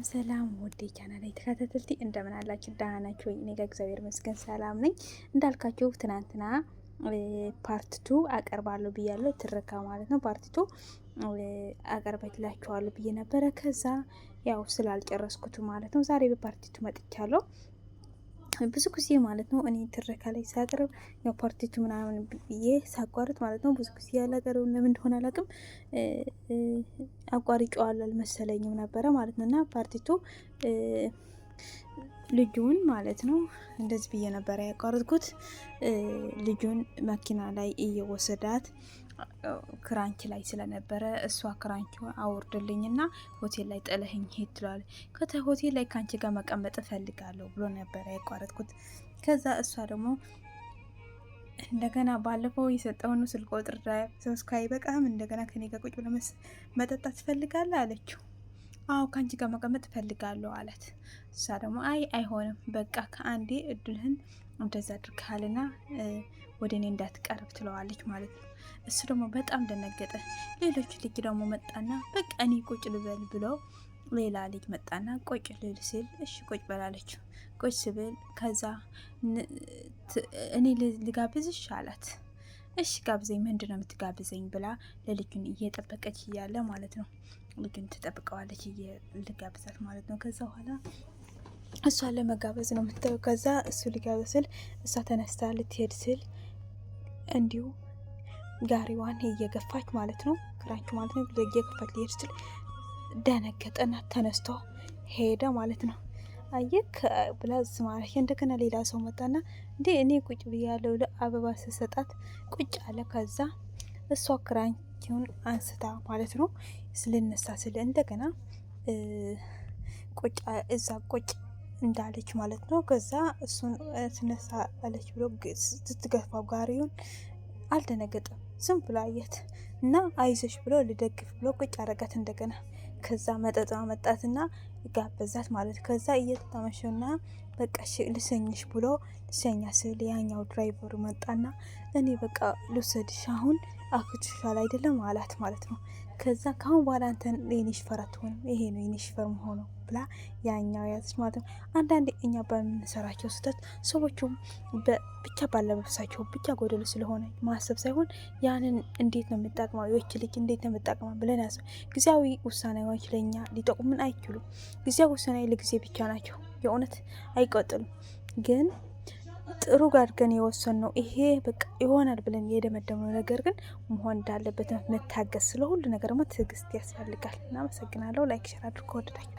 ሰላም ወደ ቻናል ላይ ተከታተልቲ እንደምን አላችሁ? ደህና ናችሁ ወይ? እኔ ጋር እግዚአብሔር ይመስገን ሰላም ነኝ። እንዳልካችሁ ትናንትና ፓርት 2 አቀርባለሁ ብያለሁ። ትረካ ማለት ነው። ፓርት 2 አቀርብላችኋለሁ ብዬ ነበረ። ከዛ ያው ስላልጨረስኩት ማለት ነው ዛሬ በፓርት 2 መጥቻለሁ። ብዙ ጊዜ ማለት ነው እኔ ትረካ ላይ ሳቀርብ ያው ፓርቲቱ ምናምን ብዬ ሳቋርጥ ማለት ነው ብዙ ጊዜ ያላቀርብ ለምን እንደሆነ አላውቅም። አቋርጬዋለሁ አልመሰለኝም ነበረ ማለት ነው። እና ፓርቲቱ ልጁን ማለት ነው እንደዚህ ብዬ ነበረ ያቋረጥኩት። ልጁን መኪና ላይ እየወሰዳት ክራንች ላይ ስለነበረ እሷ ክራንች አውርድልኝና ሆቴል ላይ ጥለህኝ ሄድ ትላለች። ሆቴል ላይ ካንቺ ጋር መቀመጥ እፈልጋለሁ ብሎ ነበረ ያቋረጥኩት። ከዛ እሷ ደግሞ እንደገና ባለፈው የሰጠውን ስልክ ቁጥር ሰብስክራይብ በቃም እንደገና ከኔ ጋር ቁጭ ብለ መጠጣት ትፈልጋለህ አለችው። አዎ ካንቺ ጋር መቀመጥ እፈልጋለሁ አላት። እሷ ደግሞ አይሆንም በቃ ከአንዴ እድልህን እንደዛ አድርገሃልና ወደ እኔ እንዳትቀርብ ትለዋለች ማለት ነው። እሱ ደግሞ በጣም ደነገጠ። ሌሎች ልጅ ደግሞ መጣና በቃ እኔ ቁጭ ልበል ብሎ ሌላ ልጅ መጣና ቁጭ ልል ሲል እሺ ቁጭ በላለችው። ቁጭ ስብል ከዛ እኔ ልጋብዝሽ አላት። እሺ ጋብዘኝ፣ ምንድን ነው የምትጋብዘኝ ብላ ለልጁን እየጠበቀች እያለ ማለት ነው ልጁን ትጠብቀዋለች ልጋብዛት ማለት ነው። ከዛ በኋላ እሷ ለመጋበዝ ነው የምትጠው። ከዛ እሱ ሊጋበዝ ስል እሷ ተነስታ ልትሄድ ስል እንዲሁ ጋሪዋን እየገፋች ማለት ነው ክራንቹ ማለት ነው እየገፋች ሊሄድ ስል ደነገጠና ተነስቶ ሄደ ማለት ነው። አየክ ብላ ዝማሬ እንደገና ሌላ ሰው መጣና እንዴ እኔ ቁጭ ብያለሁ አበባ ስሰጣት ቁጭ አለ። ከዛ እሷ ክራንቹን አንስታ ማለት ነው ስልነሳ ስል እንደገና ቁጭ እዛ ቁጭ እንዳለች ማለት ነው። ከዛ እሱን ስነሳ አለች ብሎ ስትገፋው ጋሪውን አልደነገጠም። ዝም ብሎ አየት እና አይዞሽ ብሎ ልደግፍ ብሎ ቁጭ አረጋት እንደገና። ከዛ መጠጧ መጣትና ጋበዛት ማለት። ከዛ እየተታመሸውና በቃ ልሰኝሽ ብሎ ልሰኛ ስል ያኛው ድራይቨሩ መጣና እኔ በቃ ልውሰድሽ አሁን አክትሻል አይደለም አላት ማለት ነው። ከዛ ካሁን በኋላ አንተን የኔ ሽፈር አትሆንም፣ ይሄ ነው የኔ ሽፈር መሆነው ብላ ያኛው ያዘች ማለት ነው። አንዳንዴ እኛ በምንሰራቸው ስህተት ሰዎቹም ብቻ ባለመብሳቸው ብቻ ጎደሎ ስለሆነ ማሰብ ሳይሆን ያንን እንዴት ነው የምጠቅመው ይህች ልጅ እንዴት ነው የምጠቅመው ብለን ያስብ። ጊዜያዊ ውሳኔዎች ለእኛ ሊጠቁምን አይችሉም። ጊዜያዊ ውሳኔ ለጊዜ ብቻ ናቸው፣ የእውነት አይቆጥሉም። ግን ጥሩ ጋር ግን የወሰን ነው ይሄ በቃ ይሆናል ብለን የደመደምነው ነገር ግን መሆን እንዳለበት መታገስ። ስለሁሉ ነገር ደግሞ ትዕግስት ያስፈልጋል። እናመሰግናለሁ። ላይክ ሸር አድርጎ ወደዳችሁ